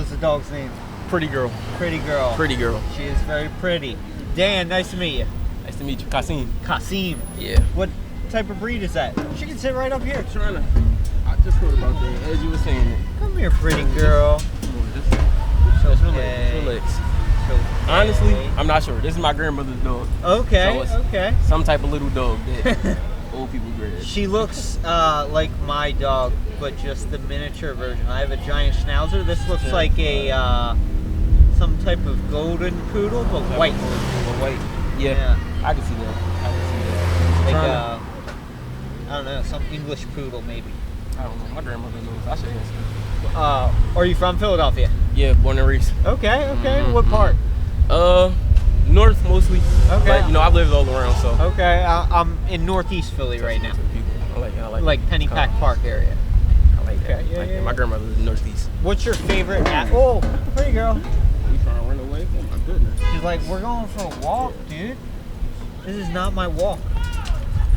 What's the dog's name? Pretty girl. Pretty girl. Pretty girl. She is very pretty. Dan, nice to meet you. Nice to meet you, Kasim. Kasim. Yeah. What type of breed is that? She can sit right up here. I just thought about that as you were saying it. Come here, pretty girl. Come on, just Okay. relax. Okay. Honestly, I'm not sure. This is my grandmother's dog. Okay, So it's okay. some type of little dog that old people grab. She looks like my dog, but just the miniature version. I have a giant schnauzer. This looks like a some type of golden poodle, but white. White. Yeah. I can see that. Like Tryna- I don't know, some English poodle maybe. I don't know. My grandmother knows. I should ask her. Are you from Philadelphia? Yeah, born and raised. Okay, okay. Mhm, What part? North mostly. Okay. But, I've lived all around, so. Okay, I'm in Northeast Philly right now. I like it. Like Pennypack Park area. I like that. Okay, yeah, I like yeah, that. My yeah. grandmother lives in Northeast. What's your favorite? Oh, pretty girl. You trying to run away? Oh my goodness. She's like, we're going for a walk, dude. This is not my walk.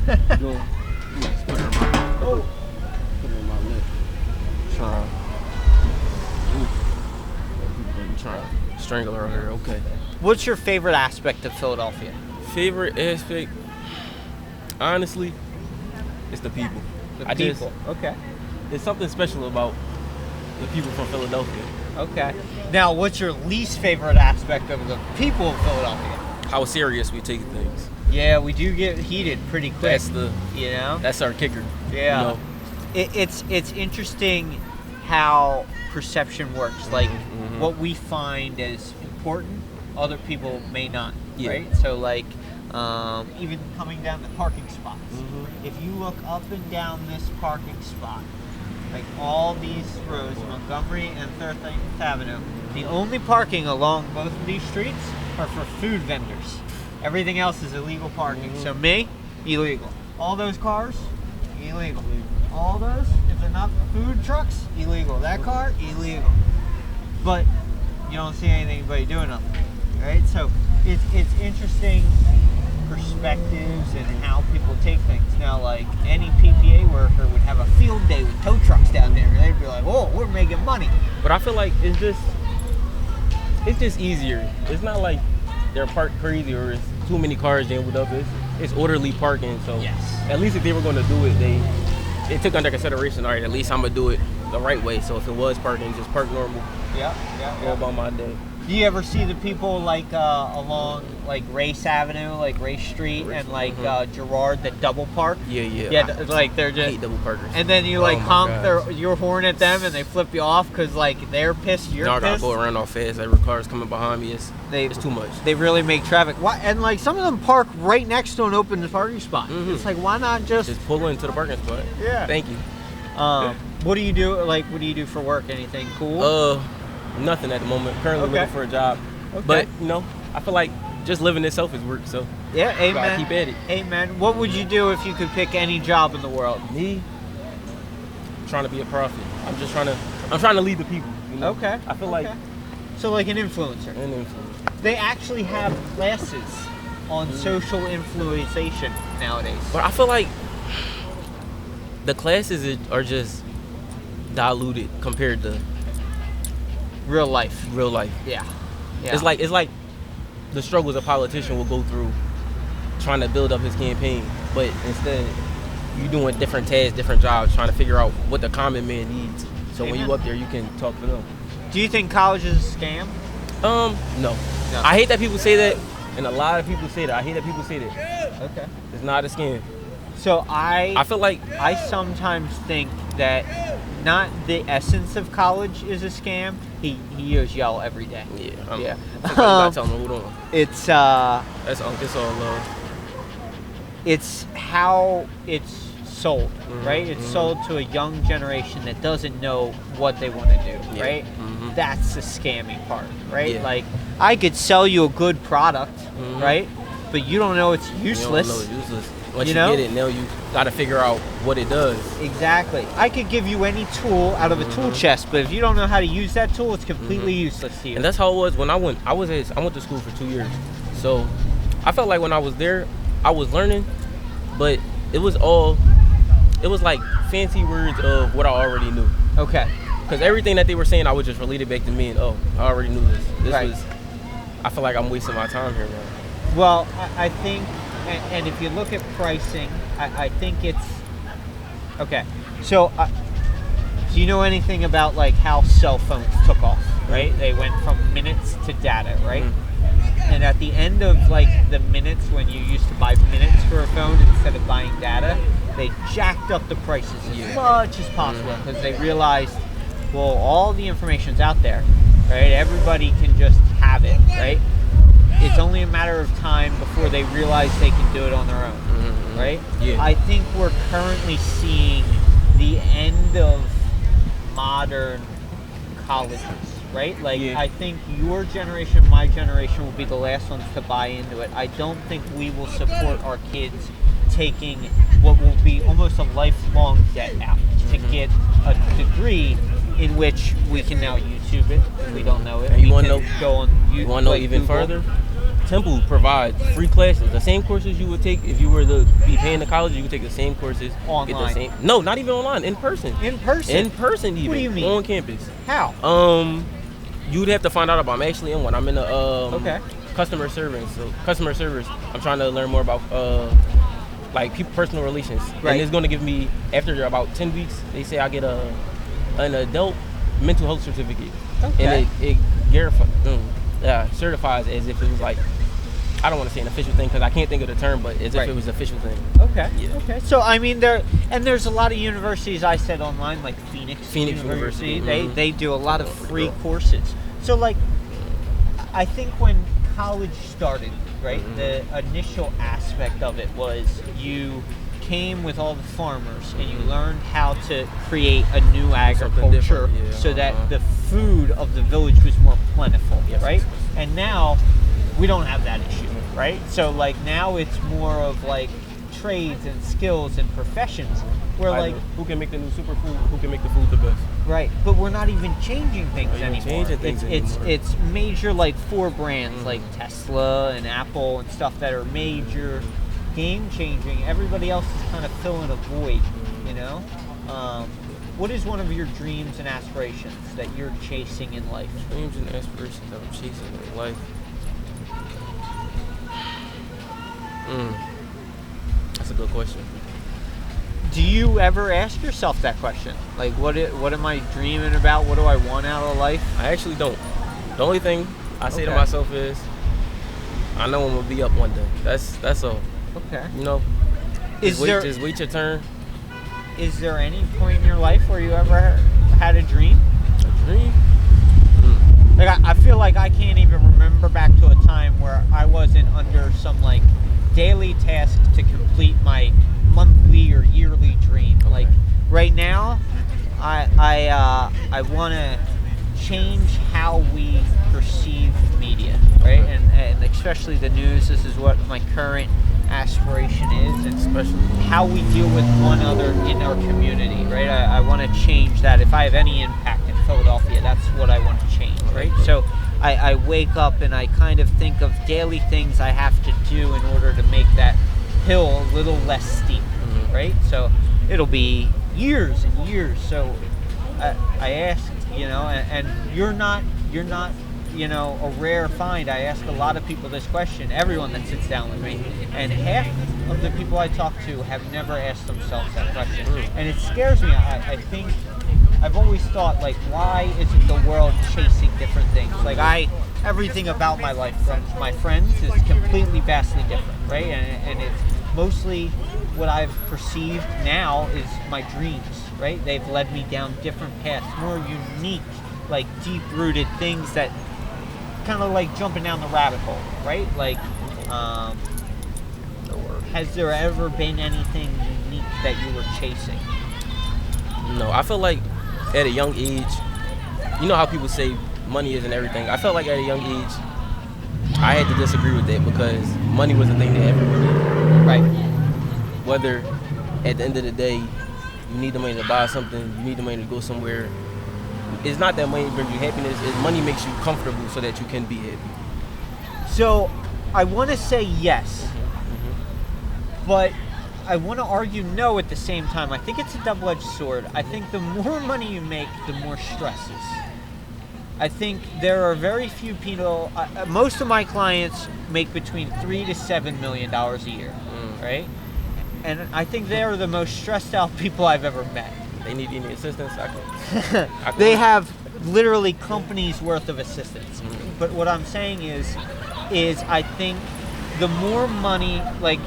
Go. Yes, put her in my, Oh. put her in my lip. Trying. Trying to strangle her here. Okay. What's your favorite aspect of Philadelphia? Favorite aspect? Honestly, it's the people. Okay. There's something special about the people from Philadelphia. Okay. Now, what's your least favorite aspect of the people of Philadelphia? How serious we take things. Yeah, we do get heated pretty quick. That's our kicker. Yeah. It's interesting how perception works. Like what we find as important, other people may not. Yeah. Right. So like, even coming down the parking spots. If you look up and down this parking spot, like all these rows, Montgomery and 13th Avenue, the only parking along both of these streets are for food vendors. Everything else is illegal parking. So me, illegal. All those cars, illegal. All those, if they're not food trucks, illegal. That car, illegal. But you don't see anybody doing nothing, right? So it's interesting perspectives and how people take things. Now, like any PPA worker would have a field day with tow trucks down there. They'd be like, "Oh, we're making money." But I feel like it's just easier. It's not like they're parked crazy or it's too many cars jammed up. It's orderly parking. So Yes. at least if they were going to do it, they took under consideration. All right, at least I'm gonna do it the right way. So if it was parking, just park normal. Yeah. Go about my day. Do you ever see the people like along like Race Avenue, like Race Street, and like Girard that double park? Yeah. Yeah, like they're I just. hate double parkers. And then you like Oh my honk your horn at them, and they flip you off because like they're pissed, you're Now I gotta pissed. go around all fast. Every car's coming behind me. It's too much. They really make traffic. Why? And like some of them park right next to an open parking spot. It's like, why not just? Pull into the parking spot. Yeah. Thank you. What do you do? Like, what do you do for work? Anything cool? Nothing at the moment. Currently Okay. looking for a job. Okay. But I feel like just living itself is work. So Yeah, amen. gotta keep at it. Amen. What would you do if you could pick any job in the world? me, I'm trying to be a prophet. I'm trying to lead the people. Okay. I feel like So like an influencer. an influence. They actually have classes on social influencing nowadays. But I feel like the classes are just diluted compared to Real life. real life. Yeah. It's like the struggles a politician will go through trying to build up his campaign, but instead you doing different tasks, different jobs, trying to figure out what the common man needs. So when you up there, you can talk to them. Do you think college is a scam? No. I hate that people say that, and a lot of people say that. I hate that people say that. Okay. It's not a scam. So I feel like I sometimes think that not the essence of college is a scam. He hears y'all every day. yeah. You gotta tell them, hold on. It's It's all love. it's how it's sold, right? It's sold to a young generation that doesn't know what they want to do, Yeah. right? That's the scammy part, right? Yeah. Like I could sell you a good product, right? But you don't know it's You useless. don't know it's useless. Once You you, know? get it, now you gotta figure out what it does. Exactly. I could give you any tool out of a tool chest, but if you don't know how to use that tool, it's completely useless to you. And that's how it was when I went. I went to school for 2 years, so I felt like when I was there, I was learning, but it was like fancy words of what I already knew. Okay. because everything that they were saying, I would just relate it back to me, and I already knew this. Right. I feel like I'm wasting my time here, man. Well, I think, and if you look at pricing, I think it's okay. So, do you know anything about like how cell phones took off? Right, they went from minutes to data, right? And at the end of like the minutes, when you used to buy minutes for a phone instead of buying data, they jacked up the prices as much as possible because they realized, well, all the information's out there, right? Everybody can just have it, right? It's only a matter of time before they realize they can do it on their own, right? Yeah. I think we're currently seeing the end of modern colleges, right? Like, I think your generation, my generation will be the last ones to buy into it. I don't think we will support our kids taking what will be almost a lifelong debt out to get a degree in which we can now YouTube it. We don't know it. And you want to go on YouTube, you want to know even Google. further? Temple provides free classes. The same courses you would take if you were to be paying to college, you would take the same courses. Online. Get the same. No, not even online. In person. In person? In person, even. What do you mean? On campus. How? You would have to find out about. I'm actually in one. I'm in the Okay. customer service. So customer service. I'm trying to learn more about like people personal relations. Right. And it's going to give me after about 10 weeks. They say I get an adult mental health certificate. Okay. And it certifies as if it was like, I don't want to say an official thing because I can't think of the term, but as if it was an official thing. Okay. Yeah. Okay. So I mean, there's a lot of universities I said online, like Phoenix University. They do a lot of free courses. So like, I think when college started, right, the initial aspect of it was you came with all the farmers and you learned how to create a new agriculture so that the food of the village was more plentiful, right? And now we don't have that issue, right? So like now it's more of like trades and skills and professions where like who can make the new superfood, who can make the food the best. Right, but we're not even changing things anymore. Changing things it's major like 4 brands like Tesla and Apple and stuff that are major game changing. Everybody else is kind of filling a void, you know? What is one of your dreams and aspirations that you're chasing in life? Dreams and aspirations that I'm chasing in life. That's a good question. Do you ever ask yourself that question? Like, what am I dreaming about? What do I want out of life? I actually don't. The only thing I say to myself is, I know I'm gonna be up one day. That's all. Okay. You know, just wait your turn. Is there any point in your life where you ever had a dream? A dream? Like I feel like I can't even remember back to a time where I wasn't under some like daily task to complete my monthly or yearly dream. Okay. Like right now, I want to change how we perceive media, right? And especially the news. This is what my current aspiration is, and especially how we deal with one another in our community, right? I want to change that. If I have any impact in Philadelphia, that's what I want to change, right? So I wake up and I kind of think of daily things I have to do in order to make that hill a little less steep, right? So it'll be years and years. So I asked, you know, and you're not you know, a rare find. I ask a lot of people this question, everyone that sits down with me, and half of the people I talk to have never asked themselves that question. And it scares me. I think I've always thought, like, why isn't the world chasing different things? Like, everything about my life from my friends is completely vastly different, right? And it's mostly what I've perceived now is my dreams, right? They've led me down different paths, more unique, like deep-rooted things that kind of like jumping down the rabbit hole, right? Like, has there ever been anything unique that you were chasing? No, I feel like at a young age, you know how people say money isn't everything. I felt like at a young age, I had to disagree with that because money was the thing that everyone needed. Right. Whether at the end of the day, you need the money to buy something, you need the money to go somewhere. It's not that money brings you happiness, it's money makes you comfortable so that you can be happy. So, I want to say yes, but I want to argue no at the same time. I think it's a double-edged sword. I think the more money you make, the more stresses. I think there are very few people. Most of my clients make between $3 to $7 million a year, right? And I think they are the most stressed out people I've ever met. They need any assistance? I can They have literally companies worth of assistance. But what I'm saying is I think the more money, like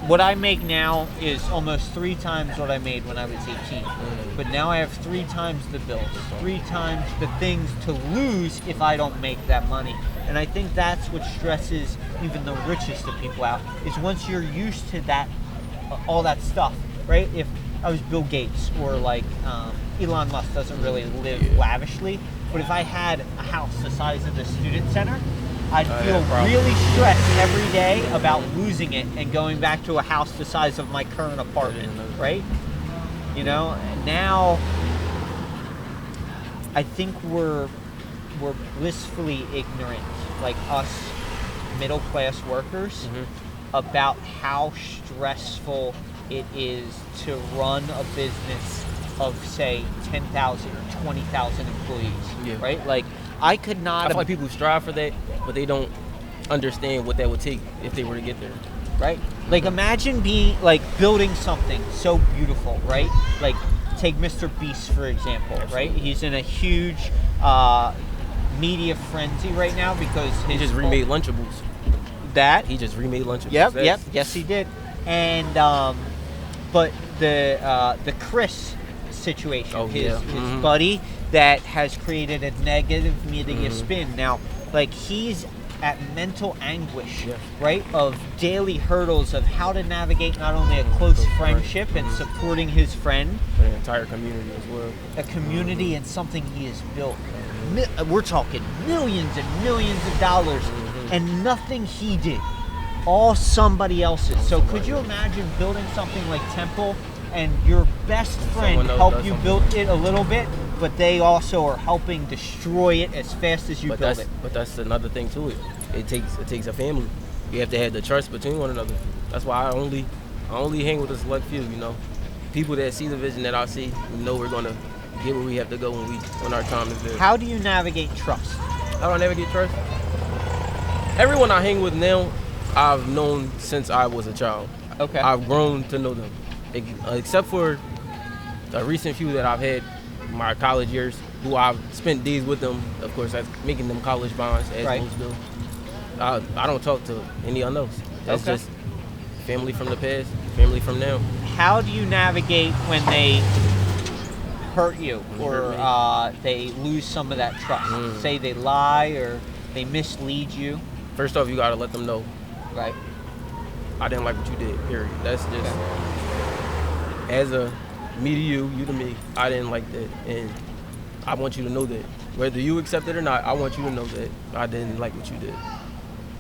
what I make now is almost 3 times what I made when I was 18. But now I have 3 times the bills, 3 times the things to lose if I don't make that money. And I think that's what stresses even the richest of people out, is once you're used to that, all that stuff, right? If I was Bill Gates or like Elon Musk doesn't really live lavishly, but if I had a house the size of the student center, I'd feel really stressed every day about losing it and going back to a house the size of my current apartment, right? You know, and now I think we're blissfully ignorant, like us middle class workers, about how stressful it is to run a business of, say, 10,000 or 20,000 employees, right? Like, I could not. I feel like people strive for that, but they don't understand what that would take if they were to get there. Right? Like, imagine building something so beautiful, right? Like, take Mr. Beast, for example, right? He's in a huge media frenzy right now because he just remade Lunchables. He just remade Lunchables. Yep, yes, he did. And but the Chris situation, his buddy that has created a negative media spin. Now, like, he's at mental anguish, right, of daily hurdles of how to navigate not only a close friendship and supporting his friend, but an entire community as well. A community and something he has built. We're talking millions and millions of dollars, and nothing he did, all somebody else's. So could you imagine building something like Temple and your best friend help you build it a little bit, but they also are helping destroy it as fast as you build it? But that's another thing to it. It takes a family. You have to have the trust between one another. That's why I only hang with a select few. You know, people that see the vision that I see. We know we're gonna get where we have to go when our time is there. How do you navigate trust? How do I navigate trust? Everyone I hang with now, I've known since I was a child. Okay. I've grown to know them, except for a recent few that I've had my college years, who I've spent days with them. Of course, that's making them college bonds as most do. I don't talk to anyone else. That's just family from the past, family from now. How do you navigate when they hurt you or they lose some of that trust? Say they lie or they mislead you. First off, you gotta let them know. Right. I didn't like what you did, period. That's just, as a me to you, you to me, I didn't like that. And I want you to know that. Whether you accept it or not, I want you to know that I didn't like what you did.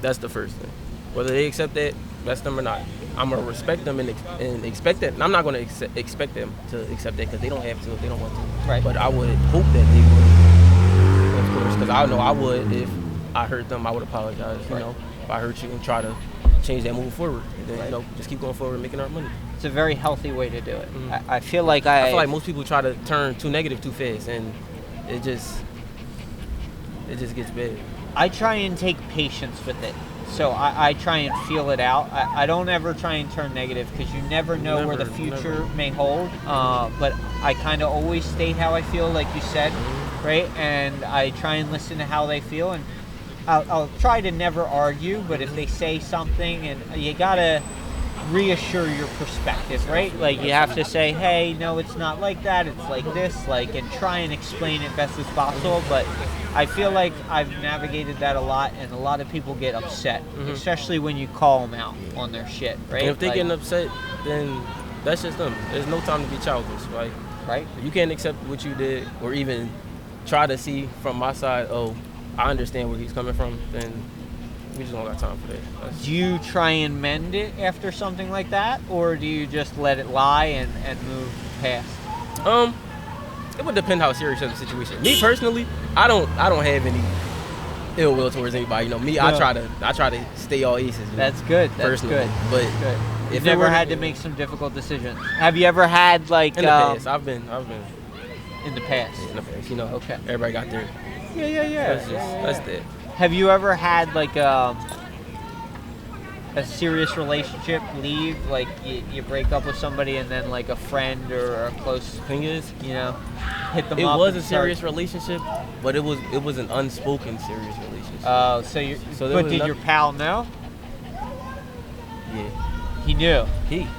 That's the first thing. Whether they accept that, that's them or not. I'm going to respect them and expect that. And I'm not going to expect them to accept that because they don't have to if they don't want to. Right. But I would hope that they would, of course, because I know I would. If I hurt them, I would apologize, you know, if I hurt you, and try to change that moving forward. And then, you know, just keep going forward and making our money. It's a very healthy way to do it. I feel like most people try to turn too negative too fast, and it just gets bad. I try and take patience with it. So I try and feel it out. I don't ever try and turn negative because you never know where the future may hold. But I kind of always state how I feel, like you said, right? And I try and listen to how they feel. And I'll try to never argue, but if they say something, and you got to reassure your perspective, right? Like, you have to say, hey, no, it's not like that, it's like this, like, and try and explain it best as possible. But I feel like I've navigated that a lot, and a lot of people get upset, especially when you call them out on their shit, right? And if they're getting upset, then that's just them. There's no time to be childish, right? Right. If you can't accept what you did, or even try to see from my side, oh, I understand where he's coming from, then we just don't got time for that. Do you try and mend it after something like that, or do you just let it lie and move past? It would depend how serious the situation. Me personally, I don't have any ill will towards anybody. You know, me, I try to stay all aces. That's good. That's personally. good. But That's good. You've never had to make some difficult decisions. Have you ever had like in the past? I've been in the past? in the past. You know, Okay. everybody got their. Yeah. That's that. Have you ever had like a serious relationship leave? Like you break up with somebody and then like a friend or a close, Thing is, you know, hit them it up. was and a serious relationship, but it was an unspoken serious relationship. Oh, So there but was did your pal know? Yeah. He knew.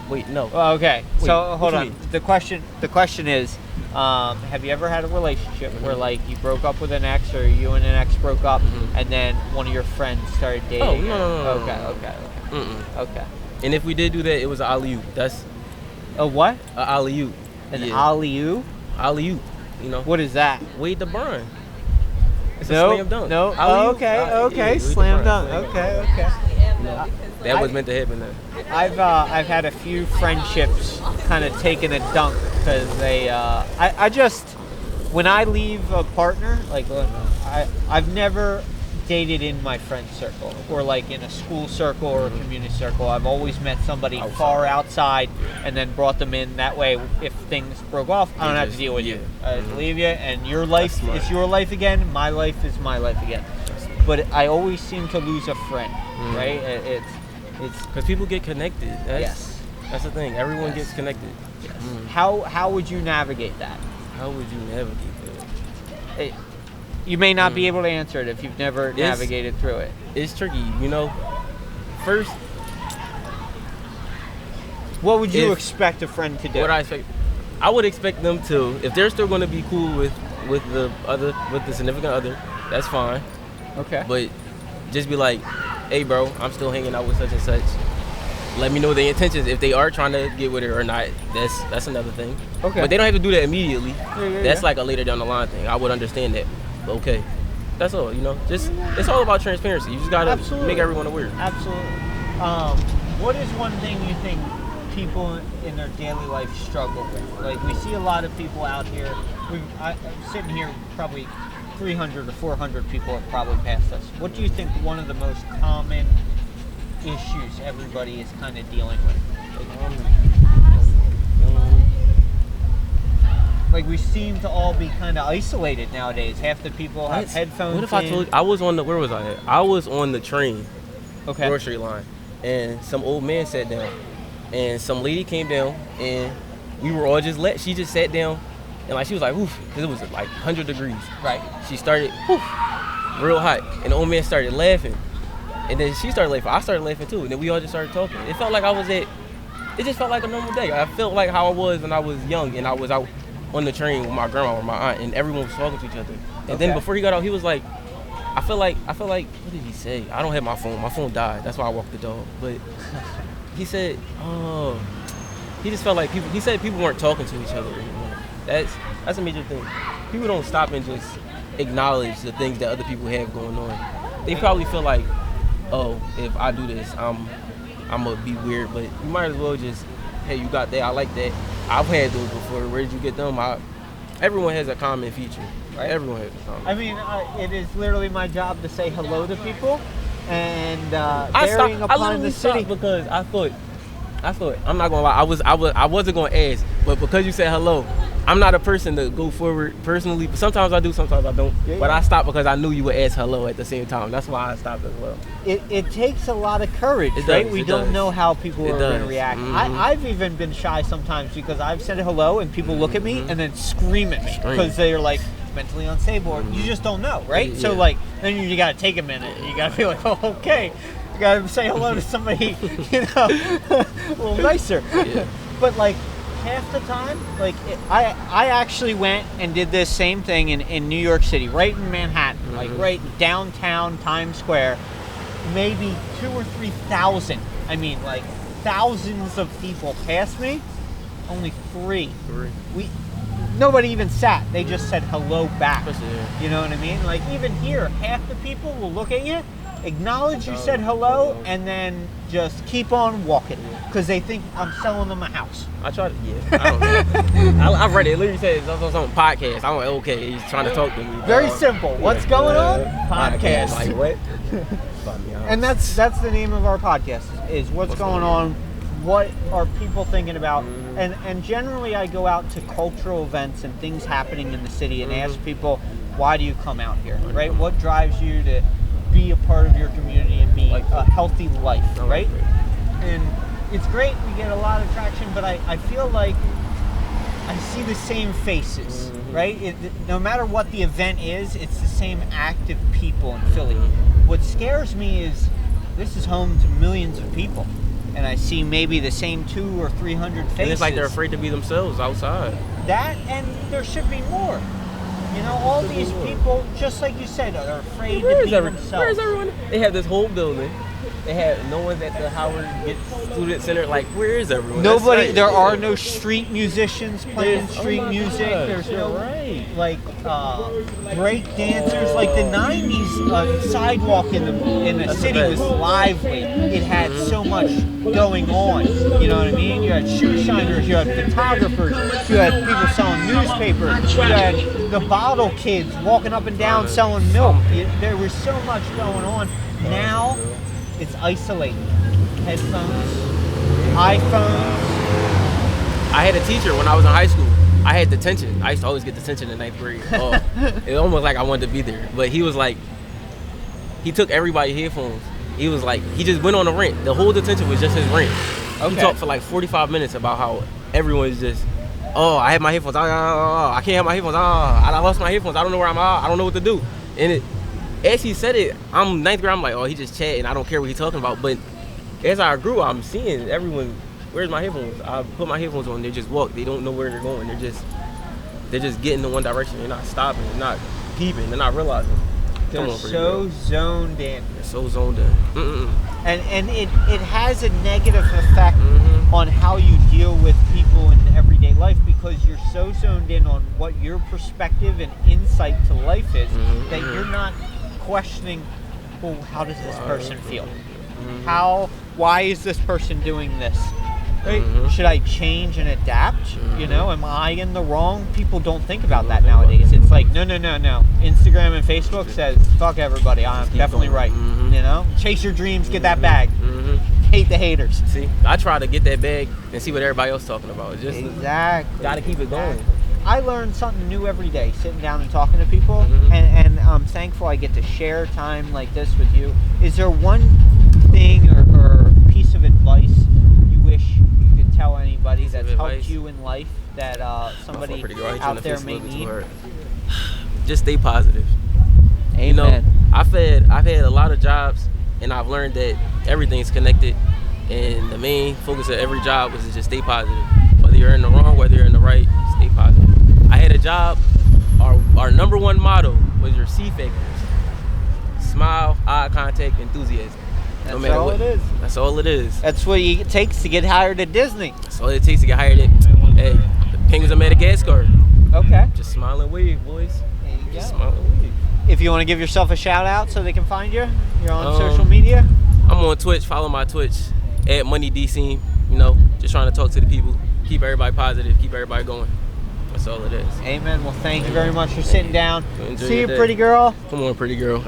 Wait, no. Oh, okay. Wait, So hold what you on. mean? The question is, have you ever had a relationship where like you broke up with an ex or you and an ex broke up and then one of your friends started dating? Oh, no. Okay. Mm-mm. Okay. And if we did do that, it was an alley-oop. That's A what? an alley-oop. An Yeah. alley-oop? Alley-oop. You know. What is that? Wade the burn. It's No, a slam dunk. no. Alley-oop. Okay. Yeah, Wade the Slam burn. dunk. Slam Okay. You know, that was meant to happen then. I've had a few friendships kind of taken a dunk because they I just when I leave a partner like I've never dated in my friend circle or like in a school circle or a community circle. I've always met somebody far outside and then brought them in. That way, if things broke off, I don't have to deal with you. I just leave you, and your life is your life again. My life is my life again. But I always seem to lose a friend, right? It's Because people get connected. yes. That's the thing. Everyone gets connected. How would you navigate that? How would you navigate that? You may not be able to answer it if you've never navigated through it. It's tricky, you know. First, What would you If- expect a friend to do? what I expect, I would expect them to, if they're still going to be cool with the significant other, that's fine. Okay. But just be like, hey, bro, I'm still hanging out with such and such. Let me know their intentions. If they are trying to get with it or not, that's another thing. Okay. But they don't have to do that immediately. Yeah, That's yeah. like a later down the line thing. I would understand that. But okay. That's all, you know. Just it's all about transparency. You just gotta Absolutely. make everyone aware. Absolutely. What is one thing you think people in their daily life struggle with? Like we see a lot of people out here. I'm sitting here, probably 300 to 400 people have probably passed us. What do you think one of the most common issues everybody is kind of dealing with? Like we seem to all be kind of isolated nowadays. Half the people have headphones. What if I told you? I was on the, where was I at? I was on the train, Okay. grocery line, and some old man sat down, and some lady came down, and we were all she just sat down, and like she was like, woof, because it was like 100 degrees. Right. She started, woof, real hot, and the old man started laughing, and then she started laughing. I started laughing too, and then we all just started talking. It felt like it just felt like a normal day. I felt like how I was when I was young, and I was out on the train with my grandma or my aunt, and everyone was talking to each other. And then before he got out, he was like, I feel like, what did he say? I don't have my phone. My phone died. That's why I walked the dog. But he said, he just felt like he said people weren't talking to each other anymore. That's a major thing. People don't stop and just acknowledge the things that other people have going on. They probably feel like, oh, if I do this, I'm gonna be weird. But you might as well just, hey, you got that. I like that. I've had those before. Where did you get them? Everyone has a common feature. Right? Everyone has a common. I mean, it is literally my job to say hello to people, and I varying upon literally the city. stopped because I thought I'm not gonna lie. I wasn't gonna ask, but because you said hello, I'm not a person to go forward personally. But sometimes I do, sometimes I don't. Yeah, But yeah. I stopped because I knew you would ask hello at the same time. That's why I stopped as well. It takes a lot of courage, It right? does, We it don't does. know how people It are going to does. react. Mhm. I've even been shy sometimes because I've said hello and people look at me and then scream at me because they're like mentally unstable. Or you just don't know, right? Yeah. So like then you got to take a minute. You got to be like, oh, okay, you got to say hello to somebody, a little nicer. Yeah. But like half the time, like I actually went and did this same thing in New York City, right in Manhattan, like right downtown Times Square. Maybe 2,000 or 3,000. I mean, like thousands of people passed me. Only three. Nobody even sat. They just said hello back. You know what I mean? Like even here, half the people will look at you, acknowledge you said hello, and then just keep on walking because they think I'm selling them a house. I tried. Yeah. I don't know. I read it. It literally said it's on some podcast. I'm like, okay, he's trying to talk to me. Very simple. What's going on? Podcast. Like what? Fuck me out. And that's the name of our podcast is what's going on what are people thinking about? And generally I go out to cultural events and things happening in the city and ask people, why do you come out here, right? What drives you to be a part of your community and be a healthy life, right? And it's great, we get a lot of traction, but I feel like I see the same faces, right? No matter what the event is, it's the same active people in Philly. What scares me is this is home to millions of people, and I see maybe the same 200 or 300 faces. And it's like they're afraid to be themselves outside. That, and there should be more. You know, all these people, just like you said, are afraid to be themselves. Where's everyone? They have this whole building. They have no one's at the Howard Student Center. Like, where is everyone? Nobody. There are no street musicians playing street music. God, There's no right. like break dancers. Like the '90s sidewalk in the city was lively. It had so much going on. You know what I mean? You had shoe shiners. You had photographers. You had people selling newspapers. You had the bottle kids walking up and down selling milk. There was so much going on. Now it's isolated. Headphones, iPhones. I had a teacher when I was in high school. I had detention. I used to always get detention in 9th grade. Oh, it almost like I wanted to be there. But he was like, he took everybody's headphones. He was like, he just went on a rant. The whole detention was just his rant. He talked for like 45 minutes about how everyone's just, oh, I have my headphones. I can't have my headphones. I lost my headphones. I don't know where I'm at. I don't know what to do. And as he said it, I'm 9th grade. I'm like, oh, he just chatting. I don't care what he's talking about. But as I grew, I'm seeing everyone. Where's my headphones? I put my headphones on. They just walk. They don't know where they're going. They're just getting in one direction. They're not stopping. They're not peeping. They're not realizing. They're so zoned in. They're so zoned in. And it has a negative effect on how you deal with people in everyday life, because you're so zoned in on what your perspective and insight to life is that you're not questioning, well, how does this person feel? Why is this person doing this? Right? Should I change and adapt? You know, am I in the wrong? People don't think about that nowadays. It's like, no. Instagram and Facebook says, fuck everybody. I'm definitely right. You know, chase your dreams, get that bag. Hate the haters. See, I try to get that bag and see what everybody else is talking about. Just exactly. Got to keep it going. I learn something new every day, sitting down and talking to people, and I'm thankful I get to share time like this with you. Is there one thing or piece of advice you wish you could tell anybody that's helped you in life that somebody out there may need? Just stay positive. Amen. You know, I've had a lot of jobs, and I've learned that everything's connected, and the main focus of every job was to just stay positive. Whether you're in the wrong, whether you're in the right, stay positive. I had a job, our number one motto was your C factors. Smile, eye contact, enthusiasm. That's all it is. That's all it is. That's what it takes to get hired at Disney. That's all it takes to get hired at, hey, the Penguins of Madagascar. Okay. Just smile and wave, boys. There you Just go. smile and wave. If you want to give yourself a shout out so they can find you, you're on social media? I'm on Twitch. Follow my Twitch at MoneyDSeam. You know, just trying to talk to the people. Keep everybody positive. Keep everybody going. That's all it is. Amen. Well, thank you very much for sitting down. Enjoy See your you, day. pretty girl. Come on, pretty girl.